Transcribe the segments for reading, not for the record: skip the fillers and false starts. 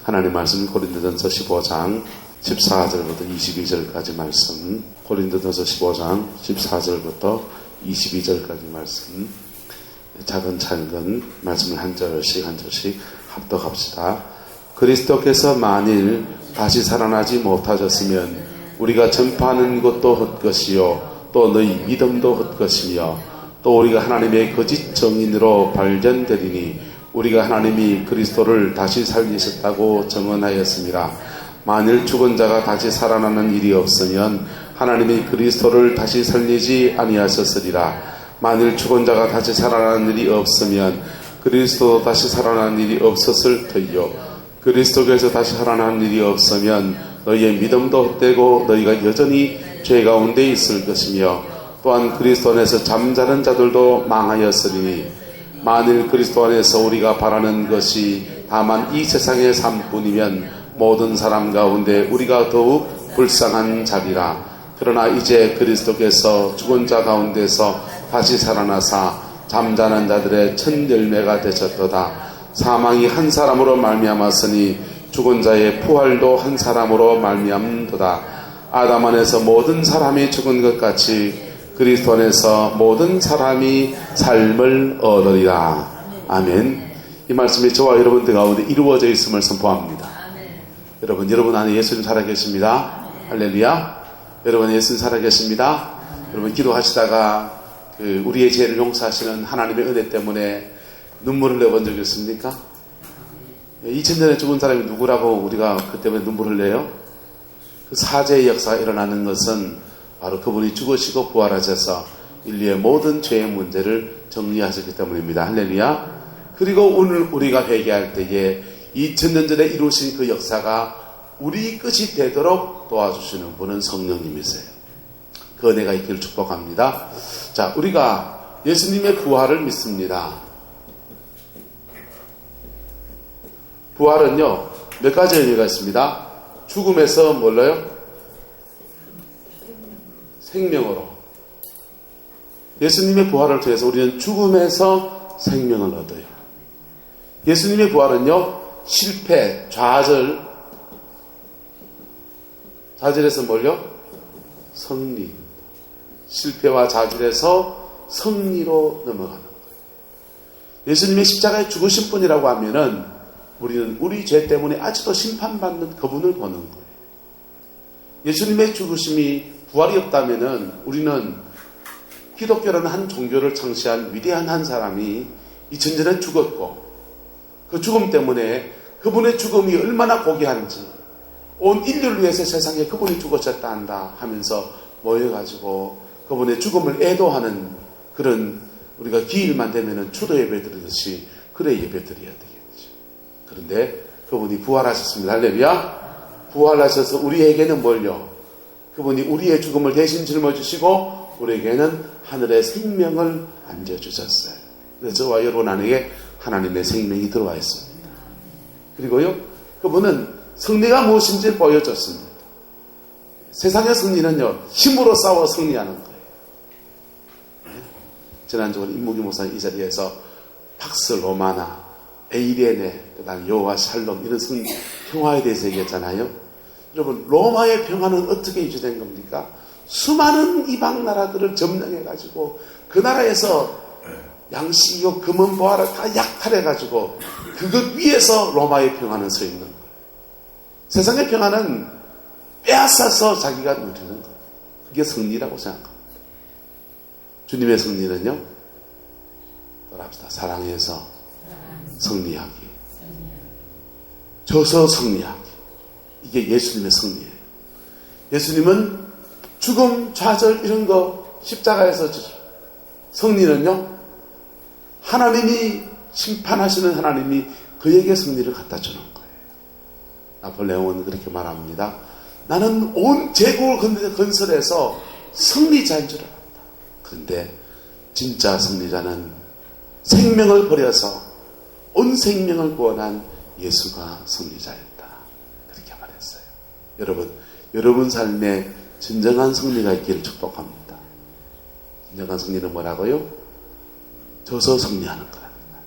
하나님 말씀 고린도전서 15장 14절부터 22절까지 말씀, 고린도전서 15장 14절부터 22절까지 말씀, 차근차근 말씀을 한 절씩 한 절씩 합독합시다. 그리스도께서 만일 다시 살아나지 못하셨으면 우리가 전파하는 것도 헛것이요 또 너희 믿음도 헛것이며 또 우리가 하나님의 거짓 정인으로 발견되리니 우리가 하나님이 그리스도를 다시 살리셨다고 증언하였습니다. 만일 죽은 자가 다시 살아나는 일이 없으면 하나님이 그리스도를 다시 살리지 아니하셨으리라. 만일 죽은 자가 다시 살아나는 일이 없으면 그리스도도 다시 살아나는 일이 없었을 터이요 그리스도께서 다시 살아나는 일이 없으면 너희의 믿음도 헛되고 너희가 여전히 죄 가운데 있을 것이며 또한 그리스도 안에서 잠자는 자들도 망하였으리니 만일 그리스도 안에서 우리가 바라는 것이 다만 이 세상의 삶뿐이면 모든 사람 가운데 우리가 더욱 불쌍한 자리라. 그러나 이제 그리스도께서 죽은 자 가운데서 다시 살아나사 잠자는 자들의 첫 열매가 되셨도다. 사망이 한 사람으로 말미암았으니 죽은 자의 부활도 한 사람으로 말미암도다. 아담 안에서 모든 사람이 죽은 것 같이 그리스도 안에서 모든 사람이 삶을 얻으리라. 아멘. 이 말씀이 저와 여러분들 가운데 이루어져 있음을 선포합니다. 여러분 안에 예수님 살아계십니다. 할렐루야. 여러분 예수님 살아계십니다. 여러분 기도하시다가 우리의 죄를 용서하시는 하나님의 은혜 때문에 눈물을 내본 적이 있습니까? 2000년에 죽은 사람이 누구라고 우리가 그 때문에 눈물을 내요? 그 사죄의 역사가 일어나는 것은 바로 그분이 죽으시고 부활하셔서 인류의 모든 죄의 문제를 정리하셨기 때문입니다. 할렐루야. 그리고 오늘 우리가 회개할 때에 2000년 전에 이루신 그 역사가 우리 끝이 되도록 도와주시는 분은 성령님이세요. 그 은혜가 있기를 축복합니다. 자, 우리가 예수님의 부활을 믿습니다. 부활은요 몇 가지 의미가 있습니다. 죽음에서 뭘로요? 생명으로. 예수님의 부활을 통해서 우리는 죽음에서 생명을 얻어요. 예수님의 부활은요 실패, 좌절에서 뭘요? 승리. 실패와 좌절에서 승리로 넘어가는 거예요. 예수님의 십자가에 죽으신 분이라고 하면은 우리는 우리 죄 때문에 아직도 심판받는 그분을 보는 거예요. 예수님의 죽으심이 부활이 없다면은 우리는 기독교라는 한 종교를 창시한 위대한 한 사람이 2000년에 죽었고 그 죽음 때문에 그분의 죽음이 얼마나 고귀한지 온 인류를 위해서 세상에 그분이 죽으셨다 한다 하면서 모여가지고 그분의 죽음을 애도하는 그런 우리가 기일만 되면은 추도 예배 드리듯이 그래 예배 드려야 되겠죠. 그런데 그분이 부활하셨습니다. 할렐루야. 부활하셔서 우리에게는 뭘요? 그분이 우리의 죽음을 대신 짊어지시고 우리에게는 하늘의 생명을 안겨주셨어요. 그래서 저와 여러분 안에 하나님의 생명이 들어와 있습니다. 그리고요 그분은 승리가 무엇인지 보여줬습니다. 세상의 승리는요 힘으로 싸워 승리하는 거예요. 지난주에 임무기 목사님 이 자리에서 팍스 로마나, 에이레네, 그다음 여호와 샬롬 이런 평화에 대해서 얘기했잖아요. 여러분 로마의 평화는 어떻게 유지된 겁니까? 수많은 이방 나라들을 점령해가지고 그 나라에서 양식이고 금은 보화를 다 약탈해가지고 그것 위에서 로마의 평화는 서 있는 거예요. 세상의 평화는 빼앗아서 자기가 누리는 거예요. 그게 승리라고 생각합니다. 주님의 승리는요 합시다. 사랑해서 승리하기, 져서 승리하기. 이게 예수님의 승리예요. 예수님은 죽음, 좌절 이런 거 십자가에서 승리는요 하나님이 심판하시는 하나님이 그에게 승리를 갖다 주는 거예요. 나폴레옹은 그렇게 말합니다. 나는 온 제국을 건설해서 승리자인 줄 알았다. 그런데 진짜 승리자는 생명을 버려서 온 생명을 구원한 예수가 승리자였다. 그렇게 말했어요. 여러분 삶에 진정한 승리가 있기를 축복합니다. 진정한 승리는 뭐라고요? 져서 승리하는 거랍니다.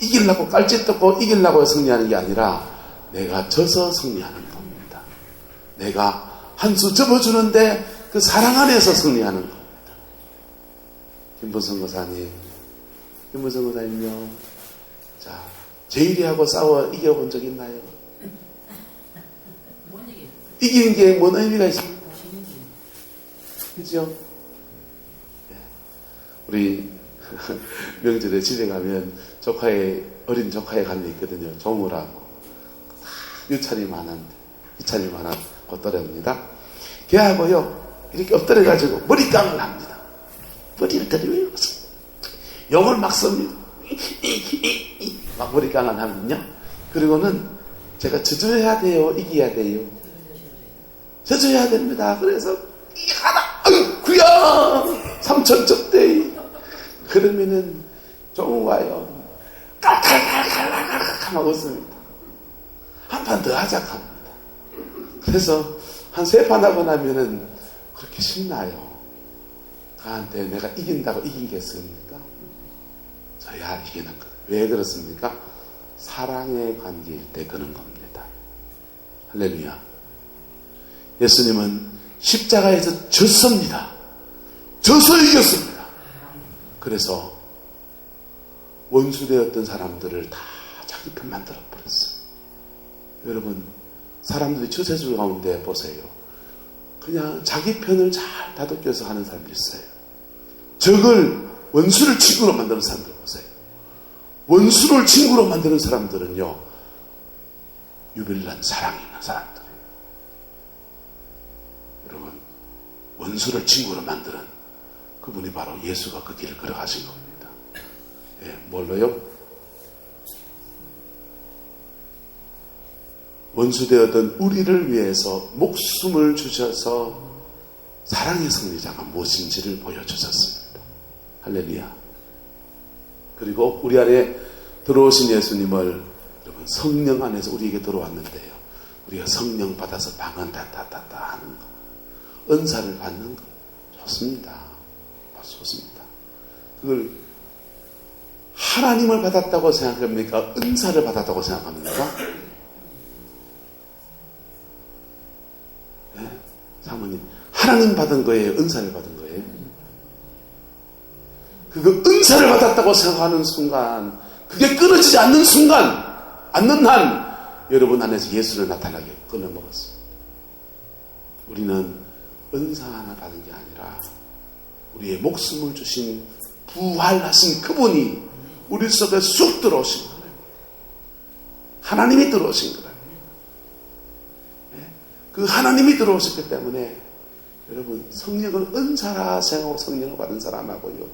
이기려고 깔짓 뜯고 이기려고 승리하는 게 아니라 내가 져서 승리하는 겁니다. 내가 한 수 접어주는데 그 사랑 안에서 승리하는 겁니다. 김부성 거사님, 김부성 거사님요. 자, 제일이하고 싸워 이겨본 적 있나요? 이기는 게 뭔 의미가 있습니까? 그죠? 우리 명절에 집에 가면 어린 조카의 관이 있거든요. 조무라고. 유찬이 많은 꽃다리입니다. 걔하고요, 이렇게 엎드려가지고 머리깡을 합니다. 머리를 때리고 욕을 막 씁니다. 막 머리깡을 하면요. 그리고는 제가 져줘야 돼요? 이겨야 돼요? 져줘야 됩니다. 그래서 하나, 구야! 삼천적대. 그러면은 조무가요, 깔깔깔깔깔깔 하고 웃습니다. 한 판 더 하자 합니다. 그래서 한 3판 하고 나면은 그렇게 신나요. 나한테 내가 이긴다고 이기겠습니까? 저야 이기는 거. 왜 그렇습니까? 사랑의 관계일 때 그런 겁니다. 할렐루야. 예수님은 십자가에서 졌습니다. 져서 이겼습니다. 그래서 원수되었던 사람들을 다 자기 편 만들어 버렸어요. 여러분, 사람들이 처세술 가운데 보세요. 그냥 자기 편을 잘 다독여서 하는 사람들이 있어요. 적을, 원수를 친구로 만드는 사람들 보세요. 원수를 친구로 만드는 사람들은요, 유별난 사랑이 있는 사람들이에요. 여러분, 원수를 친구로 만드는 그분이 바로 예수가 그 길을 걸어가신 겁니다. 예, 뭘로요? 원수되었던 우리를 위해서 목숨을 주셔서 사랑의 승리자가 무엇인지를 보여주셨습니다. 할렐루야. 그리고 우리 안에 들어오신 예수님을 여러분 성령 안에서 우리에게 들어왔는데요. 우리가 성령 받아서 방언 다다다다 하는 거, 은사를 받는 거 좋습니다. 좋습니다. 그걸 하나님을 받았다고 생각합니까? 은사를 받았다고 생각합니까? 네? 사모님, 하나님 받은 거예요? 은사를 받은 거예요? 그거 은사를 받았다고 생각하는 순간, 그게 끊어지지 않는 순간, 않는 한 여러분 안에서 예수를 나타나게 끊어먹었습니다. 우리는 은사 하나 받은 게 아니라 우리의 목숨을 주신 부활하신 그분이 우리 속에 쑥 들어오신 거예요. 하나님이 들어오신 거예요. 그 하나님이 들어오셨기 때문에 여러분 성령을 은사라 생각하고 성령을 받은 사람하고요,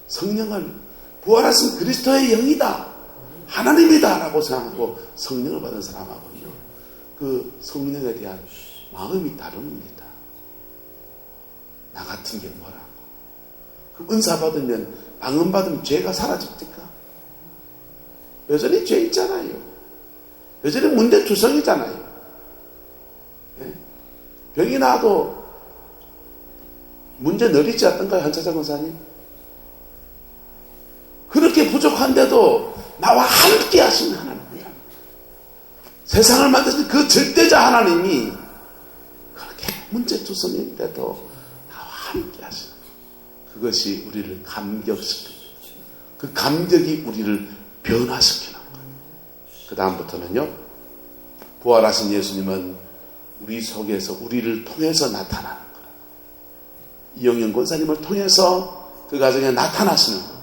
성령을 부활하신 그리스도의 영이다, 하나님이다 라고 생각하고 성령을 받은 사람하고요, 그 성령에 대한 마음이 다릅니다. 나 같은 게 뭐라고. 그 은사 받으면, 방언 받으면 죄가 사라집니까? 여전히 죄 있잖아요. 여전히 문제투성이잖아요. 네? 병이 나도 문제 늘 있지 않던가요, 한차장 권사님? 그렇게 부족한데도 나와 함께 하시는 하나님이야. 세상을 만드신 그 절대자 하나님이 그렇게 문제투성인데도 나와 함께 하시는, 그것이 우리를 감격시킵니다. 그 감격이 우리를 변화시키는 거예요. 그 다음부터는요, 부활하신 예수님은 우리 속에서 우리를 통해서 나타나는 거예요. 이영현 권사님을 통해서 그 가정에 나타나시는 거예요.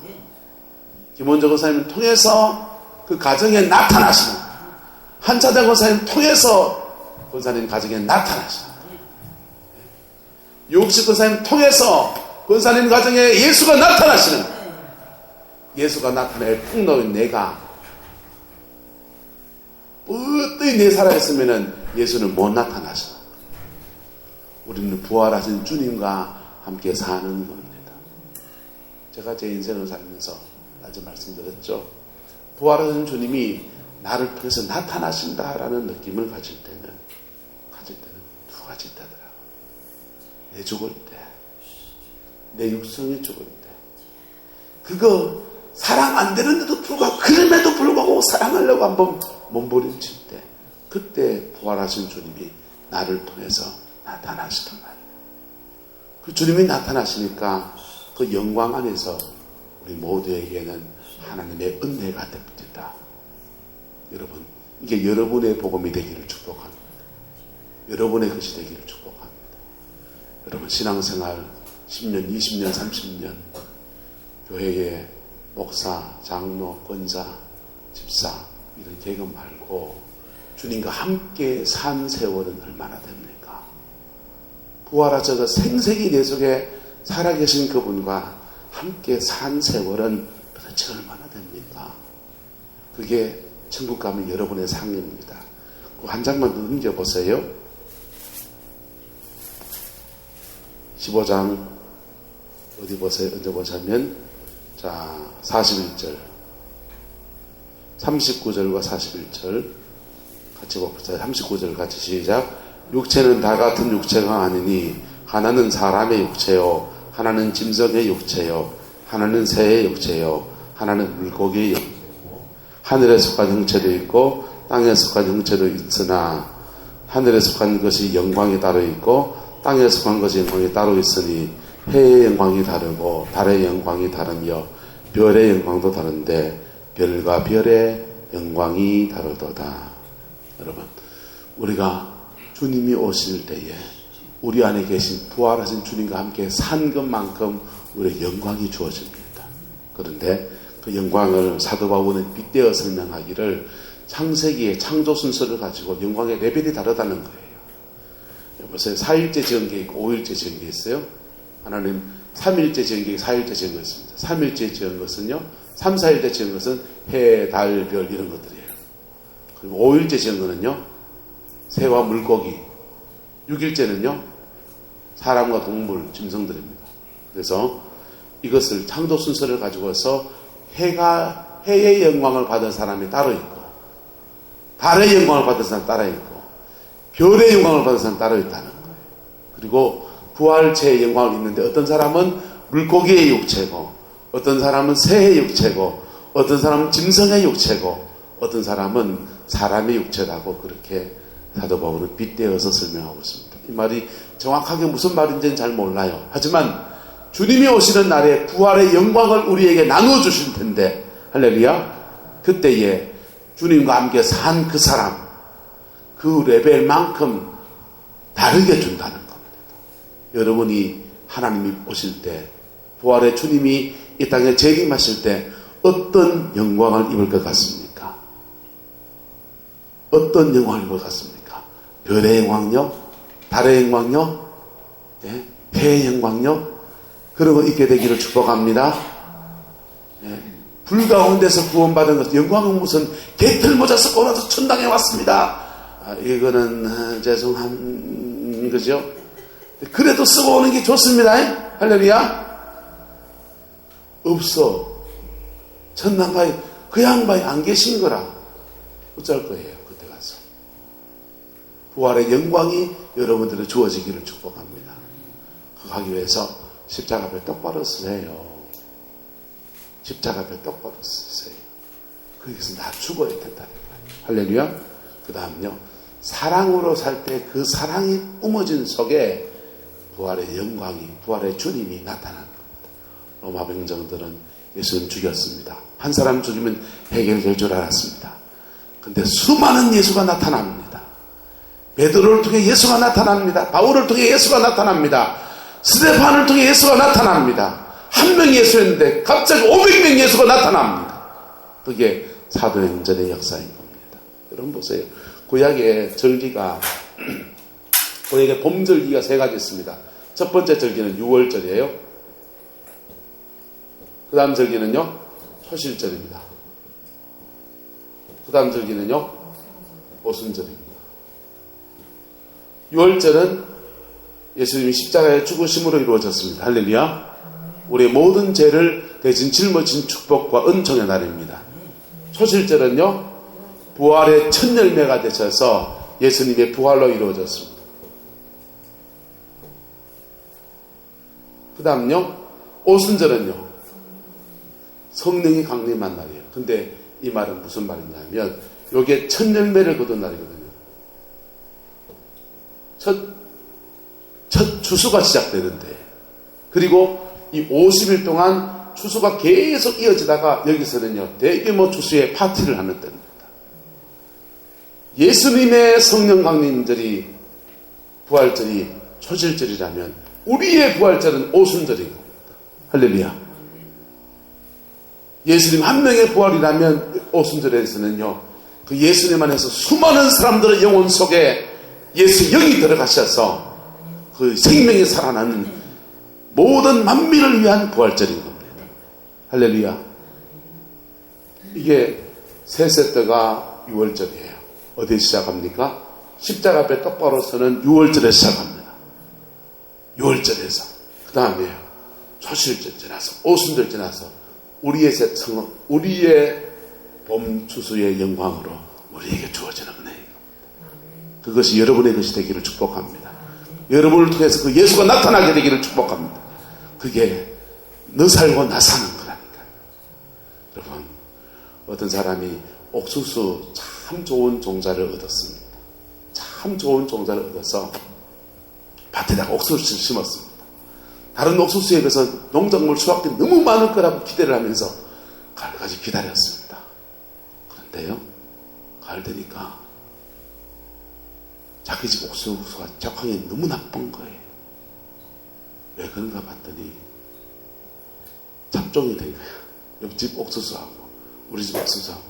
김원정 권사님을 통해서 그 가정에 나타나시는 거예요. 한차장 권사님을 통해서 권사님 가정에 나타나시는 거예요. 유옥식 권사님을 통해서 권사님 가정에 예수가 나타나시는 거예요. 예수가 나타내 풍노인 내가 뿌듯히 내 살아있으면 예수는 못 나타나시는 거예요. 우리는 부활하신 주님과 함께 사는 겁니다. 제가 제 인생을 살면서 아주 말씀드렸죠. 부활하신 주님이 나를 통해서 나타나신다라는 느낌을 가질 때는 두 가지 있다더라고요. 내 죽을 때, 내 육성이 죽을 때, 그거 사랑 안 되는데도 불구하고, 그럼에도 불구하고 사랑하려고 한번 몸부림칠 때, 그때 부활하신 주님이 나를 통해서 나타나시던 날. 그 주님이 나타나시니까 그 영광 안에서 우리 모두에게는 하나님의 은혜가 됩니다. 여러분, 이게 여러분의 복음이 되기를 축복합니다. 여러분의 것이 되기를 축복합니다. 여러분, 신앙생활 10년, 20년, 30년 교회에 목사, 장로, 권사, 집사 이런 계급 말고 주님과 함께 산 세월은 얼마나 됩니까? 부활하셔서 생생히 내 속에 살아계신 그분과 함께 산 세월은 도대체 얼마나 됩니까? 그게 천국 가면 여러분의 상입니다. 그 한 장만 더 넘겨보세요. 15장 어디 보세요? 언제 보자면 자 41절 39절과 41절 같이 봅시다. 39절 같이 시작. 육체는 다 같은 육체가 아니니 하나는 사람의 육체요 하나는 짐승의 육체요 하나는 새의 육체요 하나는 물고기의 육체요 하늘에 속한 형체도 있고 땅에 속한 형체도 있으나 하늘에 속한 것이 영광이 따로 있고 땅에 속한 것이 영광이 따로 있으니 해의 영광이 다르고 달의 영광이 다르며 별의 영광도 다른데 별과 별의 영광이 다르도다. 여러분, 우리가 주님이 오실 때에 우리 안에 계신 부활하신 주님과 함께 산 것만큼 우리의 영광이 주어집니다. 그런데 그 영광을 사도 바울은 빗대어 설명하기를 창세기의 창조 순서를 가지고 영광의 레벨이 다르다는 거예요. 보세요. 4일째 지은 게 있고 5일째 지은 게 있어요. 하나님 3일째 지은 게 있고 4일째 지은 거 있습니다. 3일째 지은 것은요. 3, 4일째 지은 것은 해, 달, 별 이런 것들이에요. 그리고 5일째 지은 거는요. 새와 물고기. 6일째는요. 사람과 동물, 짐승들입니다. 그래서 이것을 창조 순서를 가지고서 해의 영광을 받은 사람이 따로 있고 달의 영광을 받은 사람이 따로 있고 별의 영광을 받은 사람이 따로 있다는 거예요. 그리고 부활체의 영광을 입는데 어떤 사람은 물고기의 육체고 어떤 사람은 새의 육체고 어떤 사람은 짐승의 육체고 어떤 사람은 사람의 육체라고 그렇게 사도 바울은 빗대어서 설명하고 있습니다. 이 말이 정확하게 무슨 말인지는 잘 몰라요. 하지만 주님이 오시는 날에 부활의 영광을 우리에게 나누어 주실 텐데 할렐루야. 그때에 주님과 함께 산 그 사람 그 레벨만큼 다르게 준다는 겁니다. 여러분이 하나님이 오실 때 부활의 주님이 이 땅에 재림하실 때 어떤 영광을 입을 것 같습니까? 어떤 영광을 입을 것 같습니까? 별의 영광요? 달의 영광요? 네? 해의 영광요? 그런 거 입게 되기를 축복합니다. 네. 불 가운데서 구원받은 것, 영광은 무슨 개털 모자 쓰고 나서 천당에 왔습니다. 이거는 죄송한 거죠. 그래도 쓰고 오는 게 좋습니다. 할렐루야. 없어. 천당가에 그 양반이 안 계신 거라. 어쩔 거예요. 그때 가서. 부활의 영광이 여러분들의 주어지기를 축복합니다. 그거 하기 위해서 십자가 앞에 똑바로 서세요. 십자가 앞에 똑바로 서세요. 거기서 나 죽어야 된다는 거예요. 할렐루야. 그 다음요. 사랑으로 살 때 그 사랑이 뿜어진 속에 부활의 영광이, 부활의 주님이 나타나는 겁니다. 로마 병정들은 예수님 죽였습니다. 한 사람 죽이면 해결될 줄 알았습니다. 근데 수많은 예수가 나타납니다. 베드로를 통해 예수가 나타납니다. 바울을 통해 예수가 나타납니다. 스데반을 통해 예수가 나타납니다. 한 명 예수였는데 갑자기 500명 예수가 나타납니다. 그게 사도행전의 역사인 겁니다. 여러분 보세요. 구약의 절기가 구약의 봄절기가 세 가지 있습니다. 첫 번째 절기는 6월절이에요. 그 다음 절기는요 초실절입니다. 그 다음 절기는요 오순절입니다. 6월절은 예수님이 십자가의 죽으심으로 이루어졌습니다. 할렐루야. 우리의 모든 죄를 대신 짊어진 축복과 은총의 날입니다. 초실절은요 부활의 첫 열매가 되셔서 예수님의 부활로 이루어졌습니다. 그 다음요 오순절은요 성령이 강림한 날이에요. 근데 이 말은 무슨 말이냐면 요게 첫 열매를 거둔 날이거든요. 첫 추수가 시작되는데, 그리고 이 50일 동안 추수가 계속 이어지다가 여기서는요 대규모 추수의 파티를 하는 때입니다. 예수님의 성령 강림절이 부활절이 초실절이라면 우리의 부활절은 오순절인 겁니다. 할렐루야. 예수님 한 명의 부활이라면 오순절에서는요 그 예수님 안에서 수많은 사람들의 영혼 속에 예수 영이 들어가셔서 그 생명이 살아나는 모든 만민을 위한 부활절인 겁니다. 할렐루야. 이게 셋째 때가 6월절이에요. 어디에 시작합니까? 십자가 앞에 똑바로 서는 6월절에 시작합니다. 6월절에서 그 다음에 초실절 지나서 오순절 지나서 우리의 봄 추수의 영광으로 우리에게 주어지는 은혜입니다. 그것이 여러분의 것이 되기를 축복합니다. 여러분을 통해서 그 예수가 나타나게 되기를 축복합니다. 그게 너 살고 나 사는 거라니까요. 여러분, 어떤 사람이 옥수수 참 좋은 종자를 얻었습니다. 참 좋은 종자를 얻어서 밭에다가 옥수수를 심었습니다. 다른 옥수수에 비해서 농작물 수확이 너무 많을 거라고 기대를 하면서 가을까지 기다렸습니다. 그런데요, 가을 되니까 자기 집 옥수수가 작황이 너무 나쁜 거예요. 왜 그런가 봤더니 잡종이 된 거야. 옆집 옥수수하고 우리 집 옥수수하고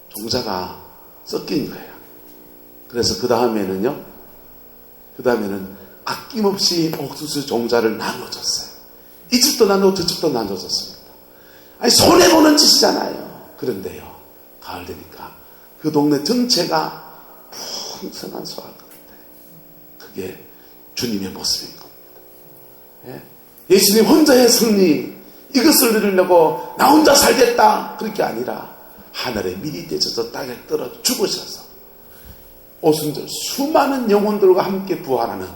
종자가 섞인 거예요. 그래서 그 다음에는 아낌없이 옥수수 종자를 나눠줬어요. 이 집도 나누고 저 집도 나눠줬습니다. 아니 손해보는 짓이잖아요. 그런데요, 가을 되니까 그 동네 전체가 풍성한 수확을 했는데 그게 주님의 모습인 겁니다. 예수님 혼자의 승리, 이것을 누리려고 나 혼자 살겠다 그럴 게 아니라 하늘에 미리 되셔서 땅에 떨어 죽으셔서 오순절 수많은 영혼들과 함께 부활하는,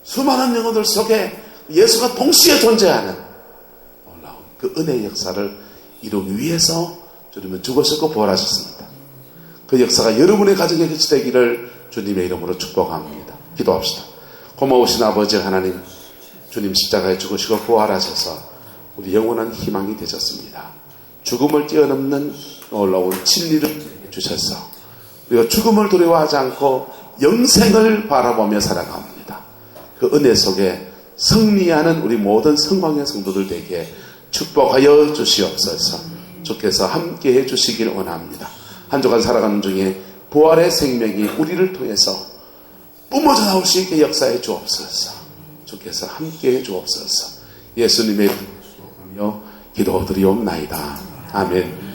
수많은 영혼들 속에 예수가 동시에 존재하는 놀라운 그 은혜의 역사를 이루기 위해서 주님은 죽으셨고 부활하셨습니다. 그 역사가 여러분의 가정에 같이 되기를 주님의 이름으로 축복합니다. 기도합시다. 고마우신 아버지 하나님, 주님 십자가에 죽으시고 부활하셔서 우리 영원한 희망이 되셨습니다. 죽음을 뛰어넘는 놀라운 진리를 주셔서 우리가 죽음을 두려워하지 않고 영생을 바라보며 살아갑니다. 그 은혜 속에 승리하는 우리 모든 성광의 성도들 되게 축복하여 주시옵소서. 주께서 함께 해주시길 원합니다. 한 주간 살아가는 중에 부활의 생명이 우리를 통해서 뿜어져 나올 수 있게 역사해 주옵소서. 주께서 함께 해 주옵소서. 예수님의 이름으로 기도드리옵나이다. 아멘.